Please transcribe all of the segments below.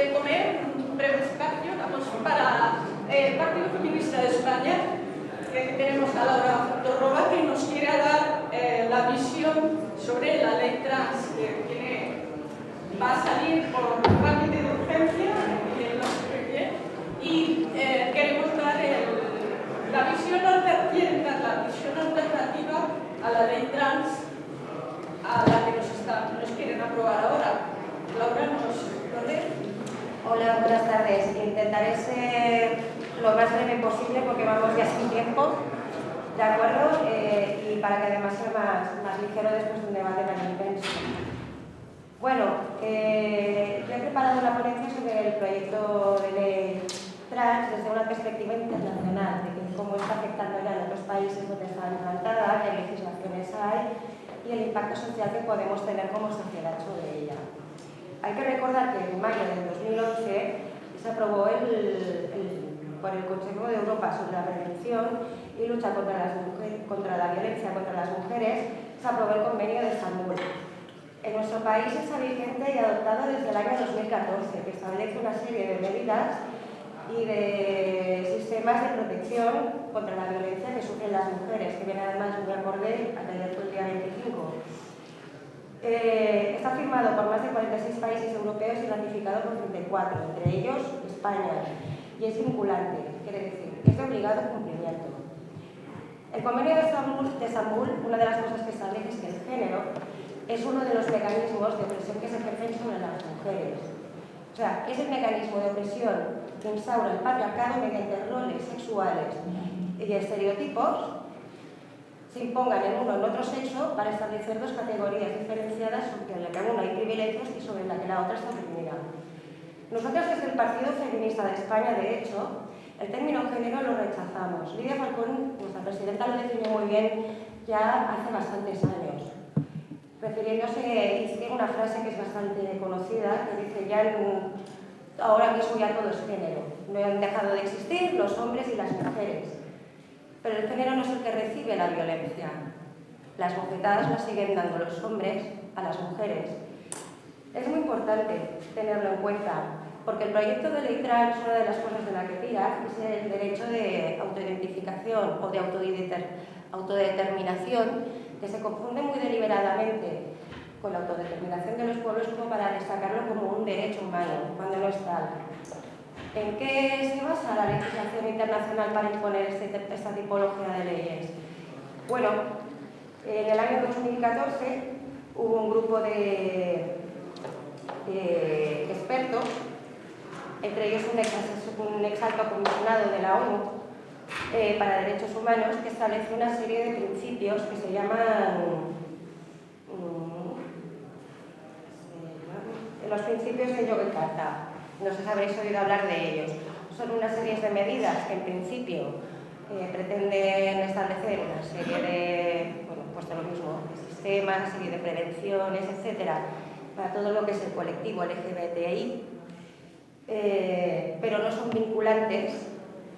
de comer un breve espacio para el Partido Feminista de España, que tenemos a Laura Torroba, que nos quiere dar la visión sobre la ley trans, que va a salir por trámite de urgencia, no sé qué bien, y queremos dar la visión alternativa a la ley trans, a la que nos quieren aprobar ahora. Laura, ¿nos lee? Hola, buenas tardes. Intentaré ser lo más breve posible porque vamos ya sin tiempo, ¿de acuerdo? Y para que además sea más ligero después de un debate tan intenso. Bueno, yo he preparado una ponencia sobre el proyecto de ley trans desde una perspectiva internacional, de cómo está afectando ya en otros países donde está implantada, qué legislaciones hay y el impacto social que podemos tener como sociedad sobre ella. Hay que recordar que en mayo del 2011 se aprobó por el Consejo de Europa sobre la prevención y lucha contra la violencia contra las mujeres, se aprobó el Convenio de Estambul. En nuestro país está vigente y adoptado desde el año 2014, que establece una serie de medidas y de sistemas de protección contra la violencia que sufren las mujeres, que viene además muy acorde a que fue el día 25. Está firmado por más de 46 países europeos y ratificado por 34, entre ellos España, y es vinculante, quiere decir, es de obligado cumplimiento. El Convenio de Estambul, una de las cosas que establece es que el género es uno de los mecanismos de opresión que se ejercen sobre las mujeres. O sea, es el mecanismo de opresión que instaura el patriarcado mediante roles sexuales y estereotipos se impongan en uno o en otro sexo para establecer dos categorías diferenciadas sobre la que una hay privilegios y sobre la que la otra está oprimida. Nosotros desde el Partido Feminista de España, de hecho, el término género lo rechazamos. Lidia Falcón, nuestra presidenta, lo definió muy bien ya hace bastantes años. Refiriéndose, dice una frase que es bastante conocida, que dice ahora mismo ya todo es género. No han dejado de existir los hombres y las mujeres. Pero el género no es el que recibe la violencia. Las bofetadas las siguen dando los hombres a las mujeres. Es muy importante tenerlo en cuenta, porque el proyecto de ley trans, una de las cosas de la que tira, es el derecho de autoidentificación o de autodeterminación, que se confunde muy deliberadamente con la autodeterminación de los pueblos como para destacarlo como un derecho humano, cuando no es tal. ¿En qué se basa la legislación internacional para imponer esta tipología de leyes? Bueno, en el año 2014 hubo un grupo de expertos, entre ellos un ex alto comisionado de la ONU para Derechos Humanos, que estableció una serie de principios que se llaman los principios de Yogyakarta. No sé si habréis oído hablar de ellos. Son una serie de medidas que en principio pretenden establecer una serie de, pues de lo mismo, de sistemas, una serie de prevenciones, etcétera, para todo lo que es el colectivo LGBTI, pero no son vinculantes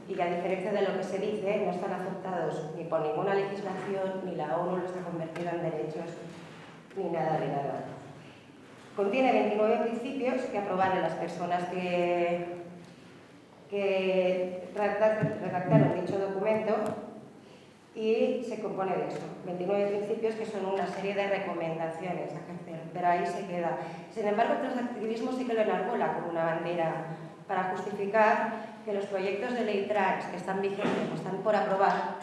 y a diferencia de lo que se dice, no están aceptados ni por ninguna legislación, ni la ONU los ha convertido en derechos, ni nada de nada. Contiene 29 principios que aprobaron las personas que redactaron dicho documento y se compone de eso, 29 principios que son una serie de recomendaciones a ejercer, pero ahí se queda. Sin embargo, el transactivismo sí que lo enarbola como una bandera para justificar que los proyectos de ley trans que están vigentes o están por aprobar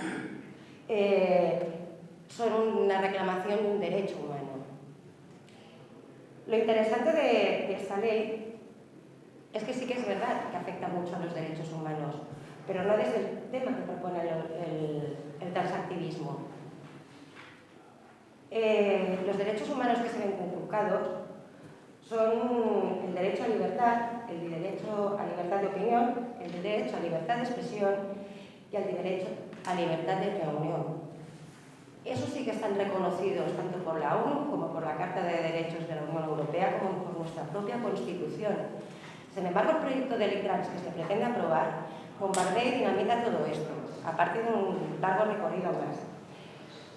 son una reclamación de un derecho humano. Lo interesante de esta ley es que sí que es verdad que afecta mucho a los derechos humanos, pero no desde el tema que propone el transactivismo. Los derechos humanos que se ven conculcados son el derecho a libertad, el derecho a libertad de opinión, el derecho a libertad de expresión y el derecho a libertad de reunión. Esos sí que están reconocidos tanto por la ONU como por la Carta de Derechos de la Unión Europea como por nuestra propia Constitución. Sin embargo, el proyecto de ley trans que se pretende aprobar bombardea y dinamita todo esto, aparte de un largo recorrido más.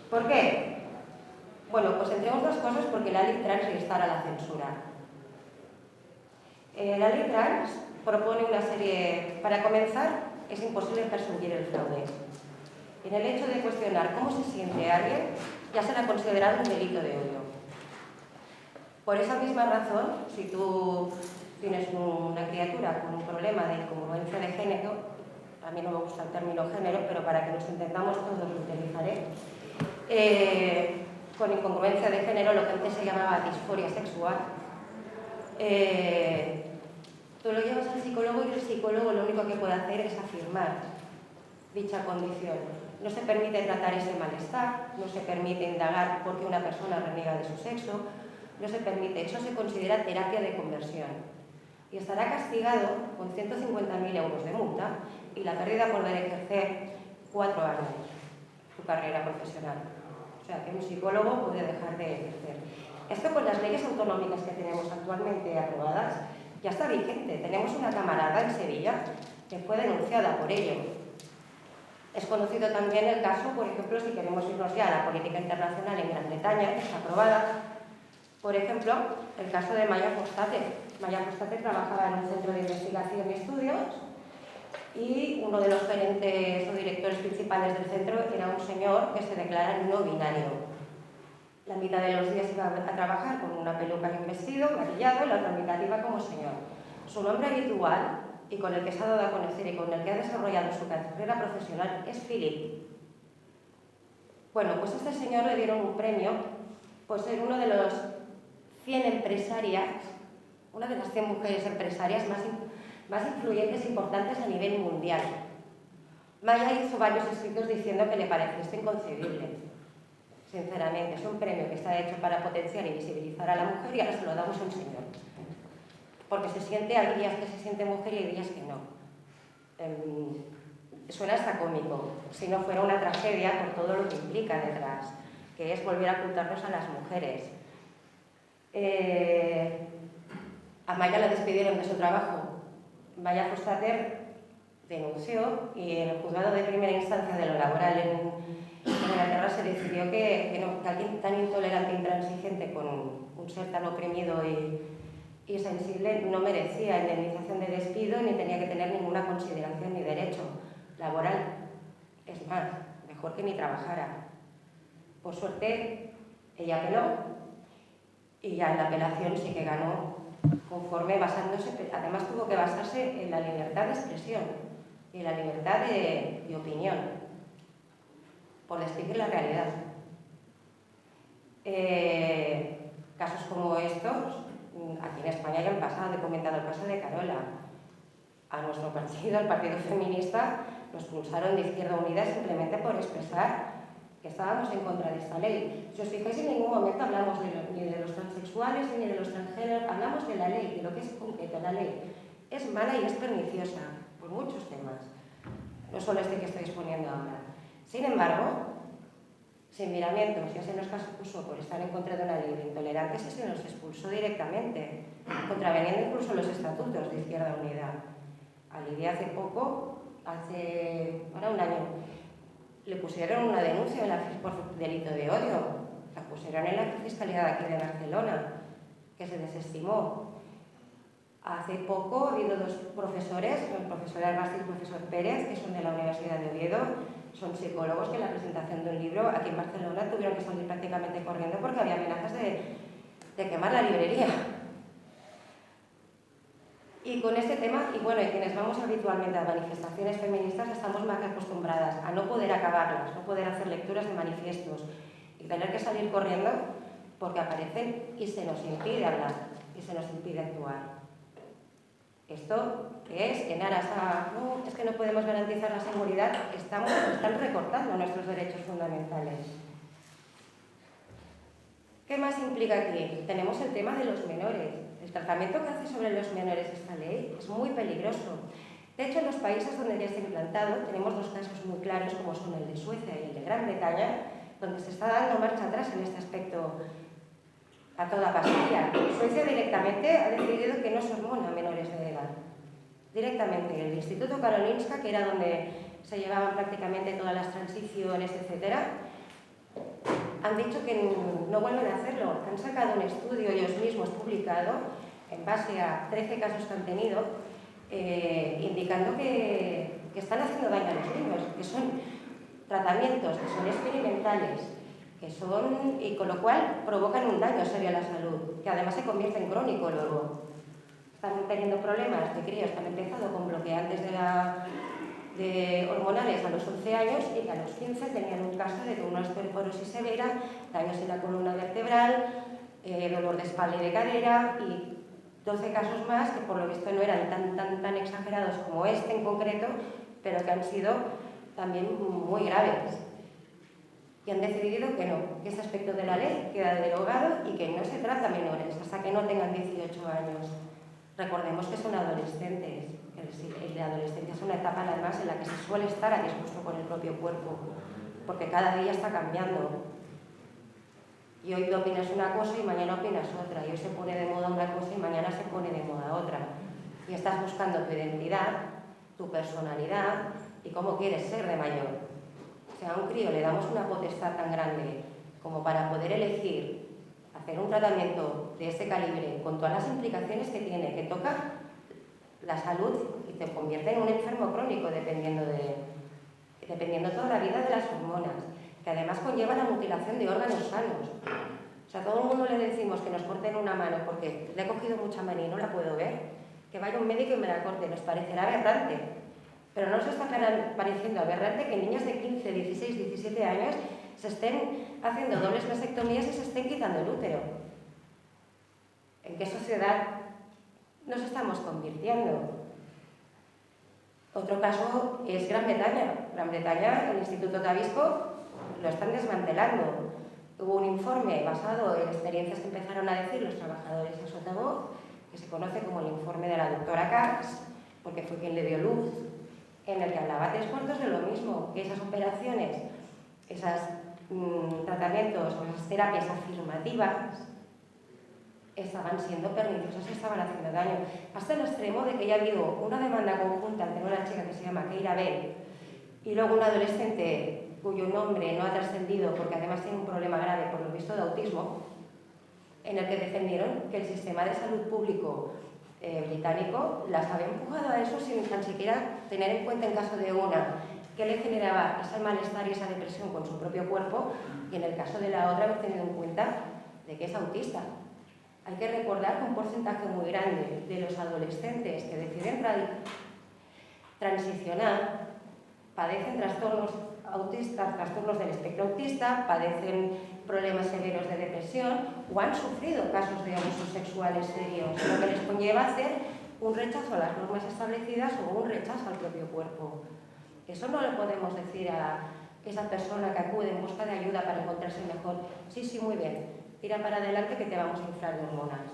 ¿Por qué? Bueno, pues entre otras cosas porque la ley trans instaura la censura. La ley trans propone una serie... Para comenzar, es imposible perseguir el fraude. En el hecho de cuestionar cómo se siente alguien, ya será considerado un delito de odio. Por esa misma razón, si tú tienes una criatura con un problema de incongruencia de género, a mí no me gusta el término género, pero para que nos entendamos todos lo utilizaré, con incongruencia de género, lo que antes se llamaba disforia sexual, tú lo llevas al psicólogo y el psicólogo lo único que puede hacer es afirmar dicha condición. No se permite tratar ese malestar, no se permite indagar por qué una persona reniega de su sexo, no se permite, eso se considera terapia de conversión y estará castigado con 150.000 euros de multa y la pérdida por poder ejercer 4 años su carrera profesional. O sea, que un psicólogo puede dejar de ejercer. Esto con las leyes autonómicas que tenemos actualmente aprobadas ya está vigente. Tenemos una camarada en Sevilla que fue denunciada por ello. Es conocido también el caso, por ejemplo, si queremos irnos ya a la política internacional en Gran Bretaña, que está aprobada, por ejemplo, el caso de Maya Fostate. Maya Fostate trabajaba en un centro de investigación y estudios y uno de los gerentes o directores principales del centro era un señor que se declara no binario. La mitad de los días iba a trabajar con una peluca y un vestido, maquillado, y la otra mitad iba como señor. Su nombre habitual, y con el que se ha dado a conocer y con el que ha desarrollado su carrera profesional, es Philip. Bueno, pues a este señor le dieron un premio por ser uno de los 100 empresarias, una de las 100 mujeres empresarias más influyentes e importantes a nivel mundial. Maya hizo varios escritos diciendo que le parecía esto inconcebible. Sinceramente, es un premio que está hecho para potenciar y visibilizar a la mujer y ahora se lo damos a un señor. Porque hay días que se siente mujer y hay días que no. Suena hasta cómico, si no fuera una tragedia por todo lo que implica detrás, que es volver a ocultarnos a las mujeres. A Maya la despidieron de su trabajo. Maya Fostate denunció y en el juzgado de primera instancia de lo laboral en Inglaterra se decidió que alguien tan intolerante e intransigente con un ser tan oprimido y sensible no merecía indemnización de despido ni tenía que tener ninguna consideración ni derecho laboral. Es más, mejor que ni trabajara. Por suerte, ella apeló y ya en la apelación sí que ganó conforme basándose, además tuvo que basarse en la libertad de expresión y en la libertad de opinión, por describir la realidad. Casos como estos, aquí en España ya han pasado, he comentado el caso de Carola. A nuestro partido, al Partido Feminista, nos expulsaron de Izquierda Unida simplemente por expresar que estábamos en contra de esta ley. Si os fijáis, en ningún momento hablamos ni de los transexuales ni de los transgéneros, hablamos de la ley, de lo que es concreto. La ley es mala y es perniciosa por muchos temas, no solo este que estoy exponiendo ahora. Sin embargo, sin miramientos, ya se nos acusó por estar en contra de una ley de intolerantes y se nos expulsó directamente, contraveniendo incluso los estatutos de Izquierda Unida. A Lidia hace poco, ahora un año, le pusieron una denuncia por delito de odio. La pusieron en la Fiscalía de aquí de Barcelona, que se desestimó. Hace poco ha habido 2 profesores, el profesor Arbasti y el profesor Pérez, que son de la Universidad de Oviedo, son psicólogos que en la presentación de un libro aquí en Barcelona tuvieron que salir prácticamente corriendo porque había amenazas de quemar la librería. Y con este tema, y bueno, y quienes vamos habitualmente a manifestaciones feministas estamos más que acostumbradas a no poder acabarlas, no poder hacer lecturas de manifiestos y tener que salir corriendo porque aparecen y se nos impide hablar y se nos impide actuar. Esto que es en aras a, no, es que no podemos garantizar la seguridad, están recortando nuestros derechos fundamentales. ¿Qué más implica aquí? Tenemos el tema de los menores. El tratamiento que hace sobre los menores esta ley es muy peligroso. De hecho, en los países donde ya está implantado tenemos 2 casos muy claros, como son el de Suecia y el de Gran Bretaña, donde se está dando marcha atrás en este aspecto a toda pastilla. Suecia directamente ha decidido que no se hormona a menores de edad. Directamente. El Instituto Karolinska, que era donde se llevaban prácticamente todas las transiciones, etc., han dicho que no vuelven a hacerlo. Han sacado un estudio ellos mismos publicado en base a 13 casos que han tenido, indicando que están haciendo daño a los niños, que son tratamientos que son experimentales, y con lo cual provocan un daño serio a la salud, que además se convierte en crónico luego. Están teniendo problemas de críos que han empezado con bloqueantes de hormonales a los 11 años y que a los 15 tenían un caso de una osteoporosis severa, daños en la columna vertebral, dolor de espalda y de cadera, y 12 casos más que por lo visto no eran tan exagerados como este en concreto, pero que han sido también muy graves. Y han decidido que no, que ese aspecto de la ley queda derogado y que no se trata a menores hasta que no tengan 18 años. Recordemos que son adolescentes. La adolescencia es una etapa además en la que se suele estar a disgusto con el propio cuerpo, porque cada día está cambiando. Y hoy opinas una cosa y mañana opinas otra, y hoy se pone de moda una cosa y mañana se pone de moda otra. Y estás buscando tu identidad, tu personalidad y cómo quieres ser de mayor. O sea, a un crío le damos una potestad tan grande como para poder elegir hacer un tratamiento de ese calibre con todas las implicaciones que tiene, que toca la salud y te convierte en un enfermo crónico dependiendo toda la vida de las hormonas, que además conlleva la mutilación de órganos sanos. O sea, a todo el mundo le decimos que nos corten una mano porque le he cogido mucha manía y no la puedo ver, que vaya un médico y me la corte, nos parecerá aberrante. Pero no nos está pareciendo aberrante que niños de 15, 16, 17 años se estén haciendo dobles vasectomías y se estén quitando el útero. ¿En qué sociedad nos estamos convirtiendo? Otro caso es Gran Bretaña. Gran Bretaña, el Instituto Tabisco, lo están desmantelando. Hubo un informe basado en experiencias que empezaron a decir los trabajadores en sota voz, que se conoce como el informe de la doctora Katz, porque fue quien le dio luz, en el que hablaba 3/4 de lo mismo, que esas operaciones, esos tratamientos o esas terapias afirmativas estaban siendo perniciosas y estaban haciendo daño, hasta el extremo de que ya ha habido una demanda conjunta entre una chica que se llama Keira Bell y luego un adolescente cuyo nombre no ha trascendido porque además tiene un problema grave por lo visto de autismo, en el que defendieron que el sistema de salud público británico las había empujado a eso sin tan siquiera tener en cuenta en caso de una que le generaba ese malestar y esa depresión con su propio cuerpo, y en el caso de la otra haber tenido en cuenta de que es autista. Hay que recordar que un porcentaje muy grande de los adolescentes que deciden transicionar padecen trastornos autistas, trastornos del espectro autista, padecen problemas severos de depresión o han sufrido casos de abusos sexuales serios, lo que les conlleva hacer un rechazo a las normas establecidas o un rechazo al propio cuerpo. Eso no le podemos decir a esa persona que acude en busca de ayuda para encontrarse mejor. Sí, muy bien, tira para adelante que te vamos a inflar de hormonas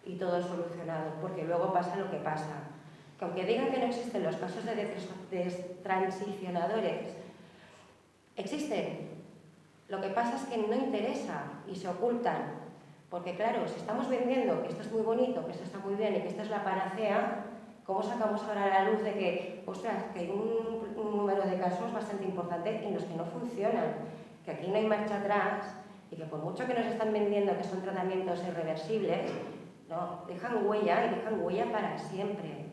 y todo solucionado, porque luego pasa lo que pasa. Que aunque digan que no existen los casos de transicionadores, existen. Lo que pasa es que no interesa y se ocultan. Porque claro, si estamos vendiendo que esto es muy bonito, que esto está muy bien y que esto es la panacea, ¿cómo sacamos ahora a la luz de que, ostras, que hay un número de casos bastante importante en los que no funcionan? Que aquí no hay marcha atrás y que por mucho que nos están vendiendo que son tratamientos irreversibles, no, dejan huella y dejan huella para siempre.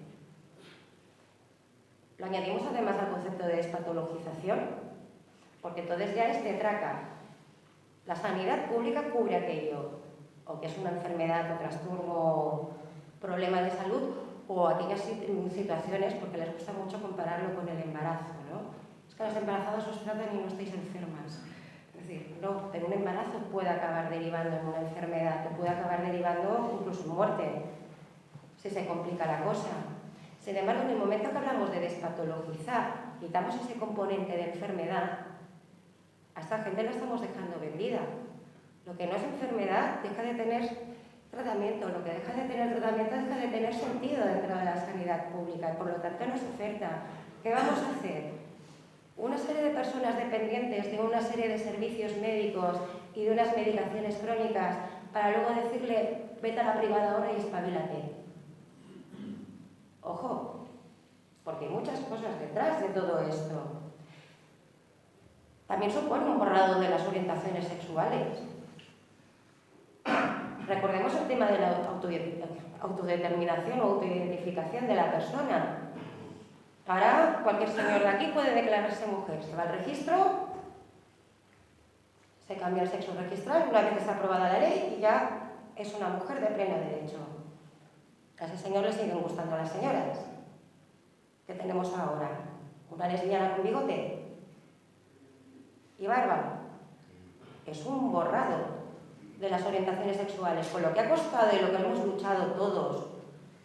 Lo añadimos además al concepto de despatologización, porque entonces ya es de traca. La sanidad pública cubre aquello, o que es una enfermedad o trastorno, problema de salud, o aquellas situaciones, porque les gusta mucho compararlo con el embarazo, ¿no? Es que a las embarazadas os tratan y no estáis enfermas. Es decir, no, pero un embarazo puede acabar derivando en una enfermedad, o puede acabar derivando incluso en muerte, si se complica la cosa. Sin embargo, en el momento que hablamos de despatologizar, quitamos ese componente de enfermedad, a esta gente la estamos dejando vendida. Lo que no es enfermedad deja de tener tratamiento, lo que deja de tener tratamiento deja de tener sentido dentro de la sanidad pública y por lo tanto no es oferta. ¿Qué vamos a hacer? Una serie de personas dependientes de una serie de servicios médicos y de unas medicaciones crónicas para luego decirle vete a la privada ahora y espabilate. Ojo, porque hay muchas cosas detrás de todo esto. También supone un borrado de las orientaciones sexuales. Recordemos el tema de la autodeterminación o autoidentificación de la persona. Ahora, cualquier señor de aquí puede declararse mujer. Se va al registro, se cambia el sexo registral, una vez está aprobada la ley y ya es una mujer de pleno derecho. A ese señor le siguen gustando las señoras que tenemos ahora. Una lesbiana con bigote y barba. Es un borrado de las orientaciones sexuales, con lo que ha costado y lo que hemos luchado todos,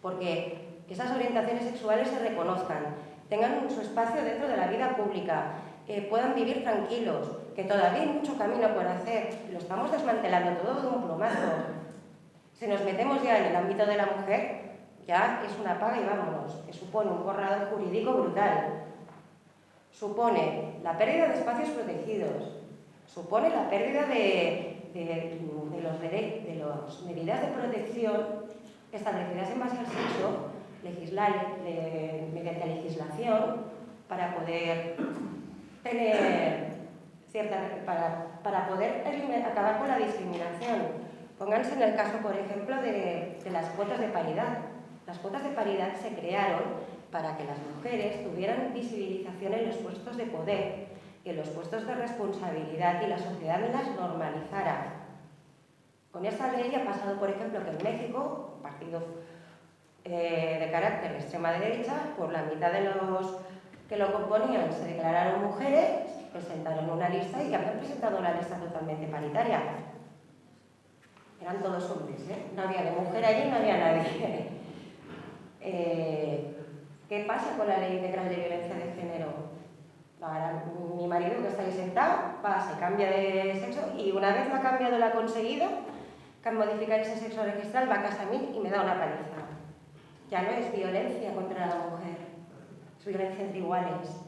porque esas orientaciones sexuales se reconozcan, tengan su espacio dentro de la vida pública, puedan vivir tranquilos, que todavía hay mucho camino por hacer, lo estamos desmantelando todo de un plumazo. Si nos metemos ya en el ámbito de la mujer, ya es una paga y vámonos, que supone un borrado jurídico brutal. Supone la pérdida de espacios protegidos, supone la pérdida de las medidas de protección establecidas en base al sexo, mediante legislación, para poder tener para poder acabar con la discriminación. Pónganse en el caso, por ejemplo, de las cuotas de paridad. Las cuotas de paridad se crearon para que las mujeres tuvieran visibilización en los puestos de poder, en los puestos de responsabilidad, y la sociedad las normalizara. Con esta ley ha pasado, por ejemplo, que en México, un partido de carácter de extrema derecha, por la mitad de los que lo componían se declararon mujeres, presentaron una lista y habían presentado una lista totalmente paritaria. Eran todos hombres, ¿eh? No había de mujer allí, no había nadie. ¿Qué pasa con la ley integral de violencia de género? Ahora, mi marido, que está ahí sentado, se cambia de sexo y una vez lo ha cambiado, lo ha conseguido, que al modificar ese sexo registral va a casa a mí y me da una paliza. Ya no es violencia contra la mujer, es violencia entre iguales.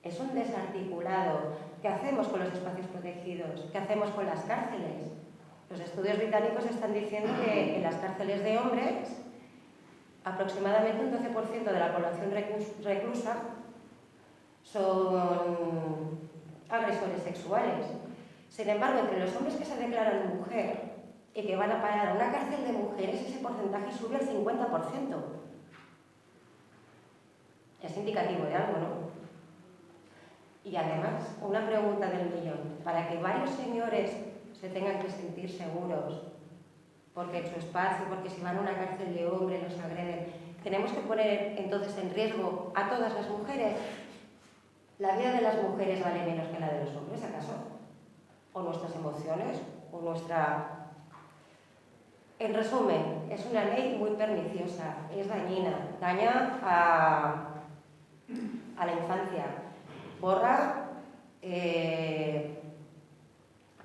Es un desarticulado. ¿Qué hacemos con los espacios protegidos? ¿Qué hacemos con las cárceles? Los estudios británicos están diciendo que en las cárceles de hombres aproximadamente un 12% de la población reclusa son agresores sexuales. Sin embargo, entre los hombres que se declaran mujer y que van a parar a una cárcel de mujeres, ese porcentaje sube al 50%. Es indicativo de algo, ¿no? Y además, una pregunta del millón. Para que varios señores se tengan que sentir seguros, porque en su espacio, porque si van a una cárcel de hombres los agreden, ¿tenemos que poner entonces en riesgo a todas las mujeres? ¿La vida de las mujeres vale menos que la de los hombres, acaso? ¿O nuestras emociones? ¿O nuestra...? En resumen, es una ley muy perniciosa, es dañina, daña a la infancia, borra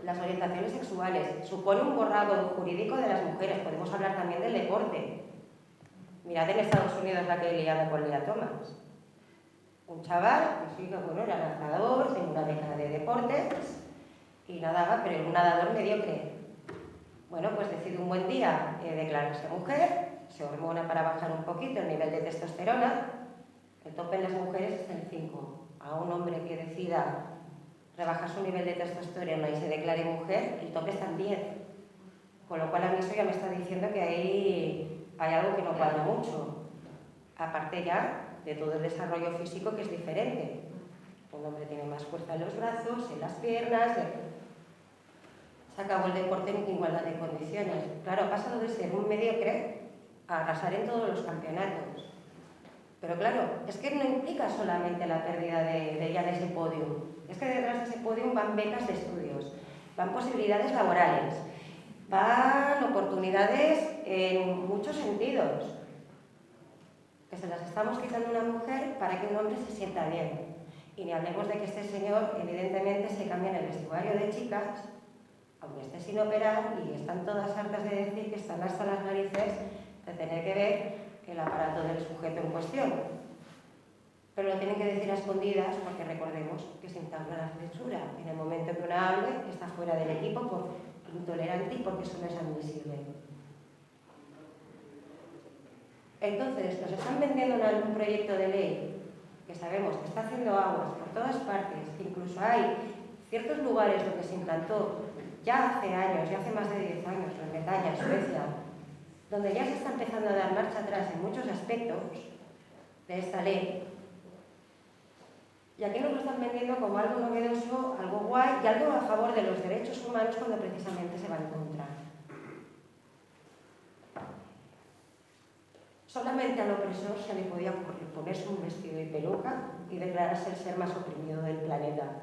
las orientaciones sexuales, supone un borrado jurídico de las mujeres. Podemos hablar también del deporte. Mirad en Estados Unidos la que he liado con Lia Thomas. Un chaval, que sí, bueno, era nadador, tenía una beca de deportes y nadaba, pero era un nadador mediocre. Bueno, pues decide un buen día declararse mujer, se hormona para bajar un poquito el nivel de testosterona. El tope en las mujeres está en 5. A un hombre que decida rebajar su nivel de testosterona y se declare mujer, el tope está en 10. Con lo cual a mí eso ya me está diciendo que ahí hay algo que no cuadra mucho. Aparte ya de todo el desarrollo físico, que es diferente. Un hombre tiene más fuerza en los brazos, en las piernas. Se acabó el deporte en igualdad de condiciones. Claro, ha pasado de ser un mediocre a arrasar en todos los campeonatos. Pero claro, es que no implica solamente la pérdida de ese podium. Es que detrás de ese podium van becas de estudios, van posibilidades laborales, van oportunidades en muchos sentidos, que se las estamos quitando a una mujer para que un hombre se sienta bien. Y ni hablemos de que este señor, evidentemente, se cambia en el vestuario de chicas, aunque esté sin operar, y están todas hartas de decir que están hasta las narices de tener que ver el aparato del sujeto en cuestión. Pero lo tienen que decir a escondidas, porque recordemos que se entabla la censura. En el momento que una hable, está fuera del equipo por intolerante y porque eso no es admisible. Entonces, nos están vendiendo un proyecto de ley que sabemos que está haciendo aguas por todas partes, que incluso hay ciertos lugares donde se implantó ya hace años, ya hace más de 10 años, en Bretaña, en Suecia, donde ya se está empezando a dar marcha atrás en muchos aspectos de esta ley, y aquí nos lo están vendiendo como algo novedoso, algo guay y algo a favor de los derechos humanos cuando precisamente se va en contra. Solamente al opresor se le podía ocurrir ponerse un vestido y peluca y declararse el ser más oprimido del planeta.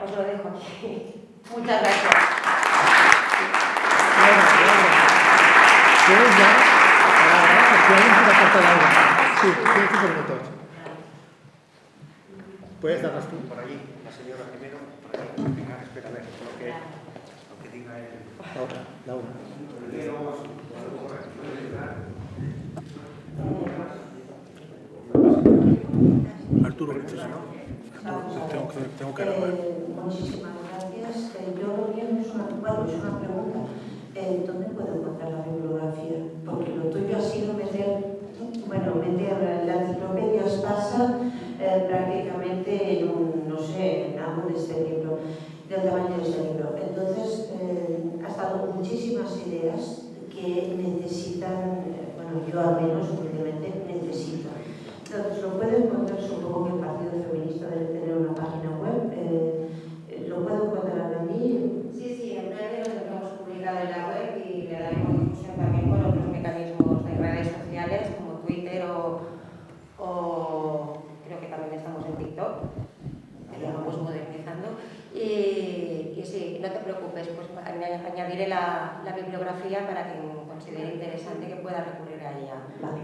Os lo dejo aquí. Muchas gracias. ¿Quieres ya? Sí, 15 minutos. ¿Puedes darlas tú? Por allí, la señora primero, por allí. Venga, espera a ver lo que diga él. Ahora, Laura. Arturo, tengo que grabar. Muchísimas gracias. Yo lo mío es una pregunta. ¿Dónde puedo encontrar la bibliografía? Porque lo tuyo ha sido meter la enciclopedia Espasa prácticamente en en algo de este libro, del tamaño de este libro. Entonces, has dado muchísimas ideas que necesitan, yo al menos humildemente necesito. Entonces, lo puedo encontrar, supongo que el Partido Feminista debe tener una página web. ¿Lo puedo encontrar allí? Sí, en breve lo tendremos publicado en la web y le daremos difusión también con otros mecanismos de redes sociales como Twitter o creo que también estamos en TikTok, que lo vamos modernizando. Y sí, no te preocupes, pues añadiré la bibliografía para quien considere interesante que pueda recurrir a ella. Vale,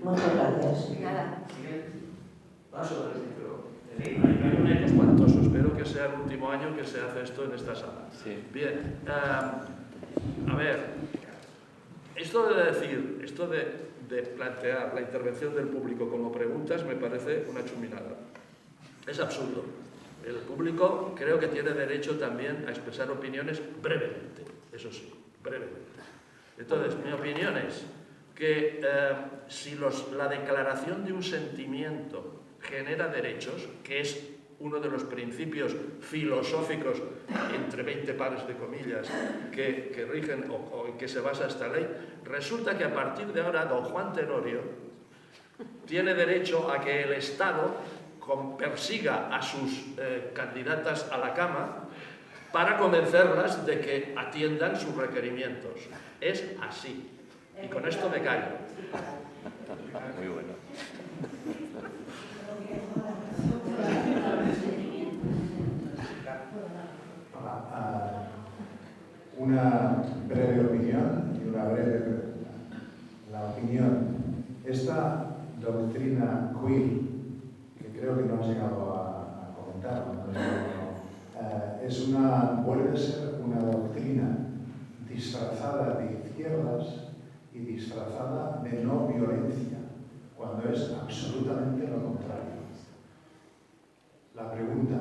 muchas gracias. Nada. Paso del libro. Hay un eco espantoso. Espero que sea el último año que se hace esto en esta sala. Sí. Bien. A ver. Esto de plantear la intervención del público como preguntas me parece una chuminada. Es absurdo. El público creo que tiene derecho también a expresar opiniones brevemente. Eso sí, brevemente. Entonces, mi opinión es que si la declaración de un sentimiento genera derechos, que es uno de los principios filosóficos, entre 20 pares de comillas, que rigen o en que se basa esta ley, resulta que a partir de ahora don Juan Tenorio tiene derecho a que el Estado persiga a sus candidatas a la cama para convencerlas de que atiendan sus requerimientos. Es así. Y con esto me callo. Muy bueno. Una breve opinión y una breve la opinión. Esta doctrina queer, que creo que no has llegado a comentar, vuelve a ser una doctrina disfrazada de izquierdas y disfrazada de no violencia, cuando es absolutamente lo contrario. La pregunta,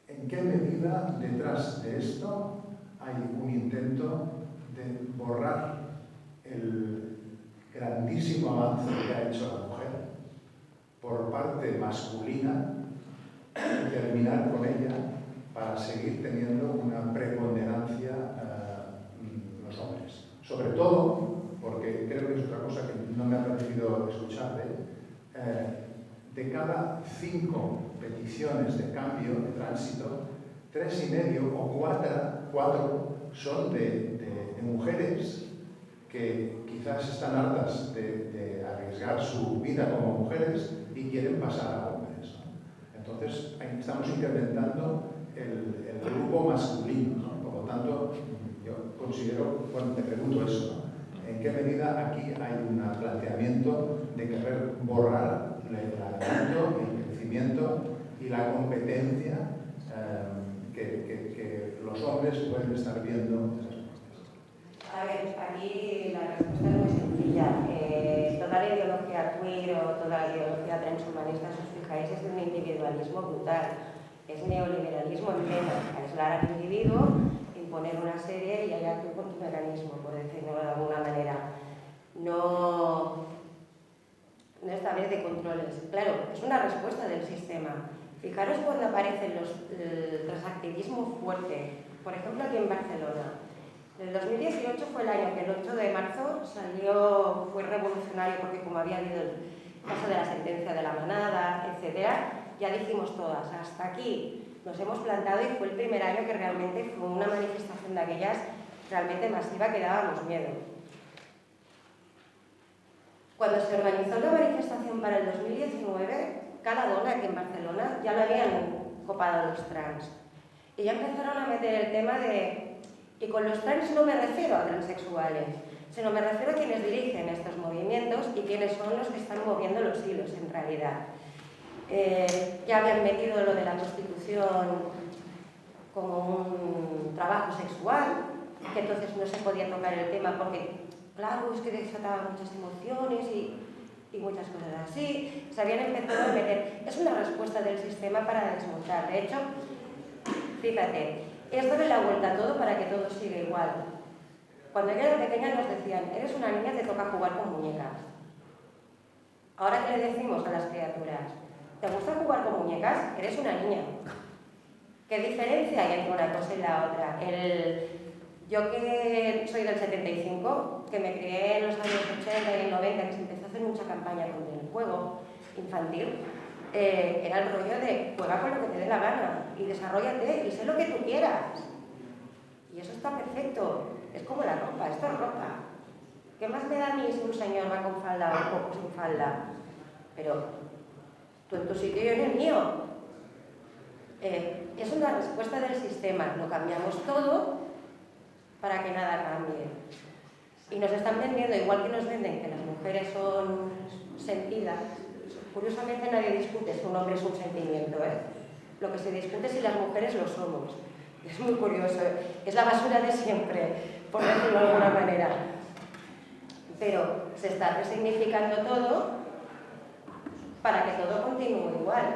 ¿en qué medida detrás de esto hay un intento de borrar el grandísimo avance que ha hecho la mujer por parte masculina y terminar con ella para seguir teniendo una preponderancia los hombres? Sobre todo, porque creo que es otra cosa que no me ha parecido escuchar de cada 5 peticiones de cambio, de tránsito, 3,5 o 4 son de mujeres que quizás están hartas de arriesgar su vida como mujeres y quieren pasar a hombres, ¿no? Entonces, estamos incrementando el grupo masculino, ¿no? Por lo tanto, yo considero, bueno, te pregunto eso, ¿no? ¿En qué medida aquí hay un planteamiento de querer borrar el adelanto, el crecimiento y la competencia que los hombres pueden estar viendo? A ver, aquí la respuesta es muy sencilla. Toda la ideología queer o toda la ideología transhumanista, si os fijáis, es de un individualismo brutal. Es neoliberalismo en pleno, aislar al individuo, imponer una serie y allá tú con tu mecanismo, por decirlo de alguna manera. No esta vez de controles. Claro, es una respuesta del sistema, Fijaros cuando aparecen el transactivismo fuerte, por ejemplo aquí en Barcelona. El 2018 fue el año que el 8 de marzo fue revolucionario porque como había habido el caso de la sentencia de la manada, etcétera, ya dijimos todas, hasta aquí nos hemos plantado y fue el primer año que realmente fue una manifestación de aquellas realmente masiva que dábamos miedo. Cuando se organizó la manifestación para el 2019, Cala Dona, aquí en Barcelona, ya lo habían copado los trans. Y ya empezaron a meter el tema de... Y con los trans no me refiero a transexuales, sino me refiero a quienes dirigen estos movimientos y quienes son los que están moviendo los hilos, en realidad. Ya habían metido lo de la prostitución como un trabajo sexual, que entonces no se podía tocar el tema porque, claro, es que desataba muchas emociones y muchas cosas así. Se habían empezado a meter... Es una respuesta del sistema para desmontar. De hecho, fíjate, es darle la vuelta a todo para que todo siga igual. Cuando yo era pequeña nos decían, eres una niña, te toca jugar con muñecas. Ahora, ¿qué le decimos a las criaturas? ¿Te gusta jugar con muñecas? Eres una niña. ¿Qué diferencia hay entre una cosa y la otra? Yo que soy del 75, que me crié en los años 80 y 90, que se empezó a hacer mucha campaña contra el juego infantil, era el rollo de juega con lo que te dé la gana y desarróllate y sé lo que tú quieras. Y eso está perfecto. Es como la ropa, esto es ropa. ¿Qué más me da a mí si un señor va con falda o un poco sin falda? Pero tú en tu sitio y yo en el mío. Es una respuesta del sistema. Lo cambiamos todo para que nada cambie. Y nos están vendiendo, igual que nos venden que las mujeres son sentidas. Curiosamente nadie discute si un hombre es un sentimiento, ¿eh? Lo que se discute es si las mujeres lo somos. Es muy curioso, es la basura de siempre, por decirlo de alguna manera. Pero se está resignificando todo para que todo continúe igual.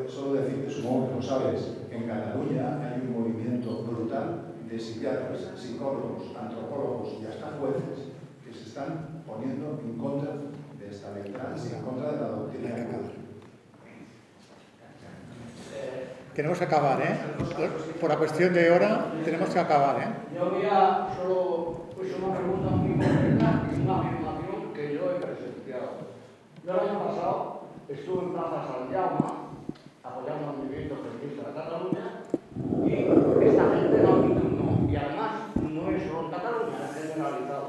Solo decirte, supongo que lo sabes, que en Cataluña hay un movimiento brutal de psiquiatras, psicólogos, antropólogos y hasta jueces que se están poniendo en contra de esta ley trans y en contra de la doctrina. Tenemos que acabar, ¿eh? Por la cuestión de hora, tenemos que acabar, ¿eh? Yo había solo una pregunta muy concreta y una afirmación que yo he presenciado. Yo el año pasado estuve en Plaza San Jaume apoyando al movimiento feminista de Cataluña y esta gente no admite un no. Y además no es solo en Cataluña, es generalizado.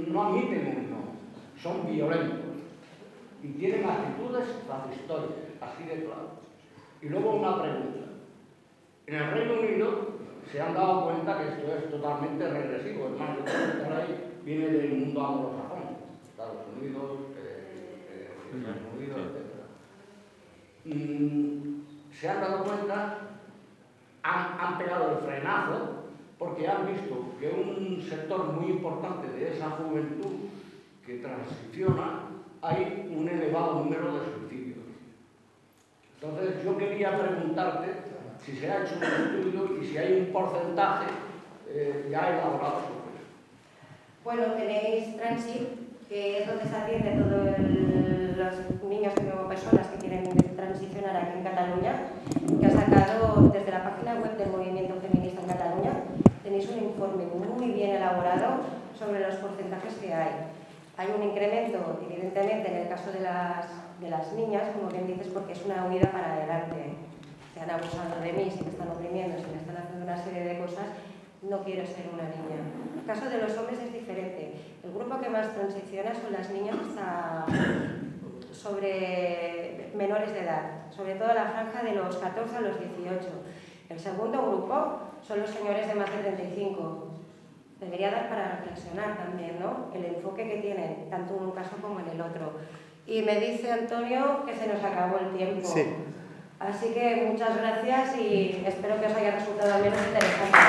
No admiten un no, son violentos y tienen actitudes fascistoides, así de claro. Y luego una pregunta. En el Reino Unido se han dado cuenta que esto es totalmente regresivo. Es más, yo creo que por ahí viene del mundo anglosajón, Estados Unidos, Reino Unido, etc. Se han dado cuenta, han pegado el frenazo, porque han visto que un sector muy importante de esa juventud que transiciona, hay un elevado número de suicidios. Entonces, yo quería preguntarte si se ha hecho un estudio y si hay un porcentaje ya elaborado sobre eso. Bueno, tenéis Transit, que es donde se atiende a todos los niños o personas que quieren transicionar aquí en Cataluña, que ha sacado desde la página web del Movimiento Feminista en Cataluña, tenéis un informe muy bien elaborado sobre los porcentajes que hay. Hay un incremento, evidentemente, en el caso de las niñas, como bien dices, porque es una huida para adelante. Se han abusado de mí, si me están oprimiendo, si me están haciendo una serie de cosas, no quiero ser una niña. El caso de los hombres es diferente. El grupo que más transiciona son las niñas hasta sobre menores de edad, sobre todo la franja de los 14 a los 18. El segundo grupo son los señores de más de 35. Debería dar para reflexionar también, ¿no? El enfoque que tienen, tanto en un caso como en el otro. Y me dice Antonio que se nos acabó el tiempo. Sí. Así que muchas gracias y espero que os haya resultado al menos interesante.